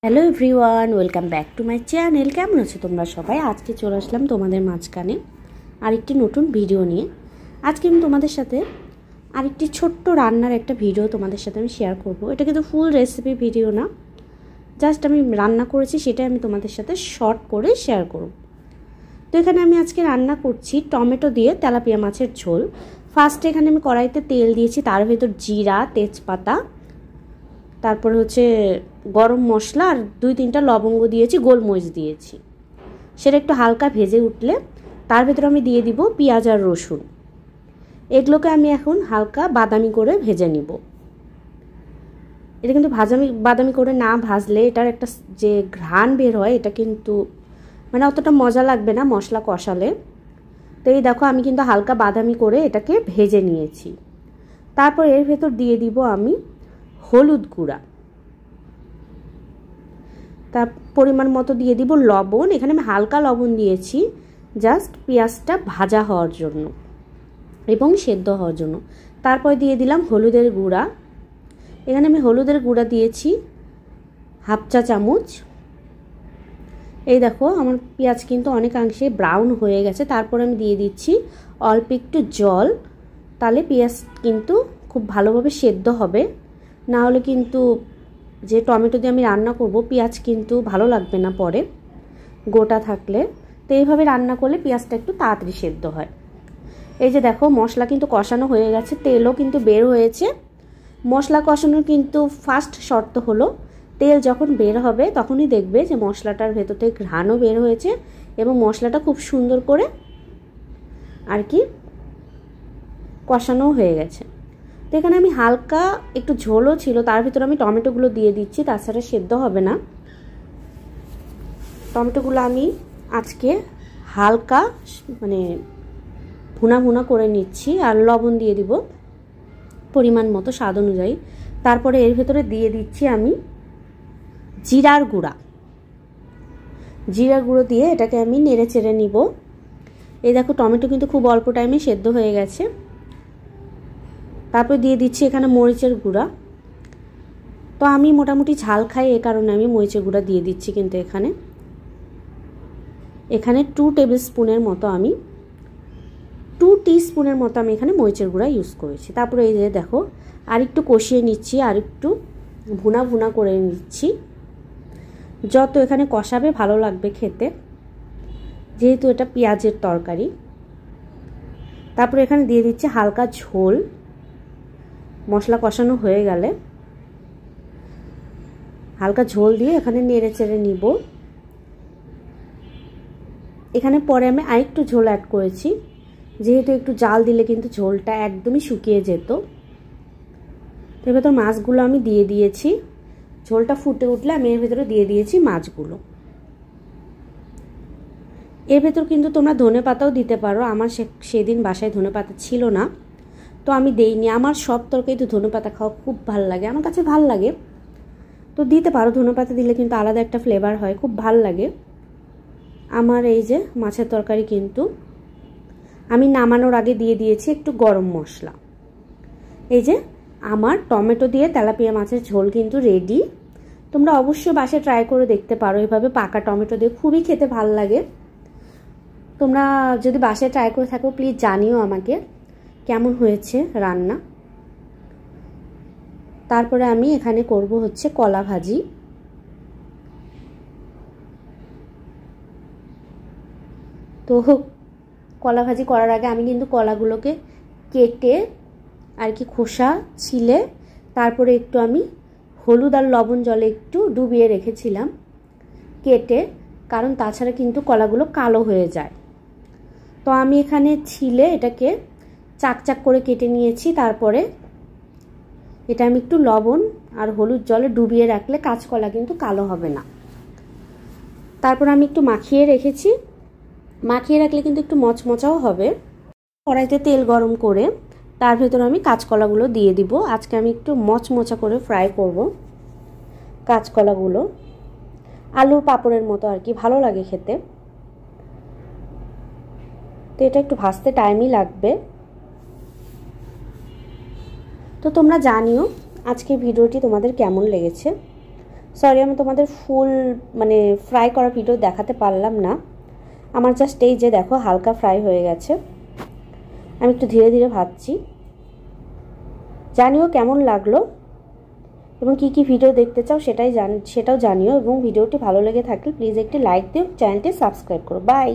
Hello everyone, welcome back to my channel. কেমন আছো তোমরা সবাই? আজকে চলে আসলাম তোমাদের মাঝখানে আরেকটি নতুন ভিডিও নিয়ে। আজকে আমি তোমাদের সাথে আরেকটি ছোট্ট রান্নার একটা ভিডিও তোমাদের সাথে আমি শেয়ার করব। এটা কিন্তু ফুল রেসিপি ভিডিও না, জাস্ট আমি রান্না করেছি সেটাই আমি তোমাদের সাথে শর্ট করে শেয়ার করব। তো এখানে আমি আজকে রান্না করছি টমেটো দিয়ে তেলাপিয়া মাছের ঝোল। ফার্স্টে এখানে আমি কড়াইতে তেল দিয়েছি, তার ভেতর জিরা, তেজপাতা, তারপরে হচ্ছে গরম মশলা আর 2-3টা লবঙ্গ দিয়েছি, গোলমরিচ দিয়েছি। সেটা একটু হালকা ভেজে উঠলে তার ভেতরে আমি দিয়ে দিব পেঁয়াজ আর রসুন। এগুলোকে আমি এখন হালকা বাদামি করে ভেজে নিব। এটা কিন্তু বাদামি করে না ভাজলে এটার একটা যে ঘ্রাণ বের হয় এটা কিন্তু অতটা মজা লাগবে না মশলা কষালে। তো এই দেখো আমি কিন্তু হালকা বাদামি করে এটাকে ভেজে নিয়েছি। তারপর এর ভেতর দিয়ে দিব আমি হলুদ গুঁড়া, তার পরিমাণ মতো দিয়ে দিব লবণ। এখানে আমি হালকা লবণ দিয়েছি জাস্ট পেঁয়াজটা ভাজা হওয়ার জন্য এবং সেদ্ধ হওয়ার জন্য। তারপর দিয়ে দিলাম হলুদের গুঁড়া। এখানে আমি হলুদের গুঁড়া দিয়েছি 1/2 চা চামচ। এই দেখো আমার পেঁয়াজ কিন্তু অনেকাংশে ব্রাউন হয়ে গেছে। তারপর আমি দিয়ে দিচ্ছি অল্প একটু জল, তাহলে পেঁয়াজ কিন্তু খুব ভালোভাবে সেদ্ধ হবে। না হলে কিন্তু যে টমেটো দিয়ে আমি রান্না করব পেঁয়াজ কিন্তু ভালো লাগবে না পরে গোটা থাকলে। তো এইভাবে রান্না করলে পেঁয়াজটা একটু তাড়াতাড়ি সেদ্ধ হয়। এই যে দেখো মশলা কিন্তু কষানো হয়ে গেছে, তেলও কিন্তু বের হয়েছে। মশলা কষানোর কিন্তু ফার্স্ট শর্ত হলো তেল যখন বের হবে তখনই দেখবে যে মশলাটার ভেতর থেকে ঘ্রাণও বের হয়েছে এবং মশলাটা খুব সুন্দর করে আর কি কষানো হয়ে গেছে। তো এখানে আমি হালকা একটু ঝোলও ছিল, তার ভিতরে আমি টমেটোগুলো দিয়ে দিচ্ছি, তাছাড়া সেদ্ধ হবে না। টমেটোগুলো আমি আজকে হালকা ভুনা ভুনা করে নিচ্ছি আর লবণ দিয়ে দিব পরিমাণ মতো স্বাদ অনুযায়ী। তারপরে এর ভেতরে দিয়ে দিচ্ছি আমি জিরার গুঁড়ো দিয়ে এটাকে আমি নেড়ে চেড়ে নিব। এই দেখো টমেটো কিন্তু খুব অল্প টাইমে সেদ্ধ হয়ে গেছে। তারপর দিয়ে দিচ্ছি এখানে মরিচের গুঁড়া। তো আমি মোটামুটি ঝাল খাই, এ কারণে আমি মরিচের গুঁড়া দিয়ে দিচ্ছি। কিন্তু এখানে 2 টেবিলস্পুনের মতো আমি 2 টিস্পুনের মতো আমি এখানে মরিচের গুঁড়া ইউজ করেছি। তারপরে এই যে দেখো আর একটু কষিয়ে নিচ্ছি, আর একটু ভুনা ভুনা করে নিচ্ছি। যত এখানে কষাবে ভালো লাগবে খেতে, যেহেতু এটা পেঁয়াজের তরকারি। তারপরে এখানে দিয়ে দিচ্ছি হালকা ঝোল। মশলা কষানো হয়ে গেলে হালকা ঝোল দিয়ে এখানে নেড়ে চেড়ে নিব। এখানে পরে আমি আরেকটু ঝোল অ্যাড করেছি, যেহেতু একটু জাল দিলে কিন্তু ঝোলটা একদমই শুকিয়ে যেত। এর ভেতর মাছগুলো আমি দিয়ে দিয়েছি। ঝোলটা ফুটে উঠলে আমি এর ভেতরে দিয়ে দিয়েছি মাছগুলো। এর ভেতর কিন্তু তোমরা ধনেপাতাও দিতে পারো। আমার সেদিন বাসায় ধনেপাতা ছিল না, তো আমি দেইনি। আমার সব তরকারি তো ধনেপাতা খাওয়া খুব ভালো লাগে, আমার কাছে ভালো লাগে, তো দিতে পারো। ধনেপাতা দিলে কিন্তু আলাদা একটা ফ্লেভার হয়, খুব ভালো লাগে। আমার এই যে মাছের তরকারি কিন্তু আমি নামানোর আগে দিয়ে দিয়েছি একটু গরম মশলা। এই যে আমার টমেটো দিয়ে তেলাপিয়া মাছের ঝোল কিন্তু রেডি। তোমরা অবশ্যই বাসায় ট্রাই করে দেখতে পারো, এভাবে পাকা টমেটো দিয়ে খুবই খেতে ভালো লাগে। তোমরা যদি বাসায় ট্রাই করে থাকো প্লিজ জানিও আমাকে কেমন হয়েছে রান্না। তারপরে আমি এখানে করব হচ্ছে কলা ভাজি। তো কলা ভাজি করার আগে আমি কিন্তু কলাগুলোকে কেটে আর কি খোসা ছিলে তারপরে একটু আমি হলুদ আর লবণ জলে একটু ডুবিয়ে রেখেছিলাম কেটে, কারণ তাছাড়া কিন্তু কলাগুলো কালো হয়ে যায়। তো আমি এখানে ছিলে এটাকে চাক করে কেটে নিয়েছি। তারপরে এটা আমি একটু লবণ আর হলুদ জলে ডুবিয়ে রাখলে কাঁচকলা কিন্তু কালো হবে না। তারপর আমি একটু মাখিয়ে রেখেছি, মাখিয়ে রাখলে কিন্তু একটু মচমচাও হবে। কড়াইতে তেল গরম করে তার ভেতরে আমি কাঁচকলাগুলো দিয়ে দিব। আজকে আমি একটু মচমচা করে ফ্রাই করব কাঁচকলাগুলো, আলুর পাঁপড়ের মতো আর কি, ভালো লাগে খেতে। তো এটা একটু ভাজতে টাইমই লাগবে। তো তোমরা জানিও আজকের ভিডিওটি তোমাদের কেমন লেগেছে। সরি আমি তোমাদের ফুল মানে ফ্রাই করা ভিডিও দেখাতে পারলাম না। আমার জাস্ট এই যে দেখো হালকা ফ্রাই হয়ে গেছে। আমি একটু ধীরে ধীরে ভাজছি। জানিও কেমন লাগলো এবং কি কি ভিডিও দেখতে চাও সেটাও জানিও, এবং ভিডিওটি ভালো লেগে থাকলে প্লিজ একটি লাইক দিও, চ্যানেলটি সাবস্ক্রাইব করো। বাই।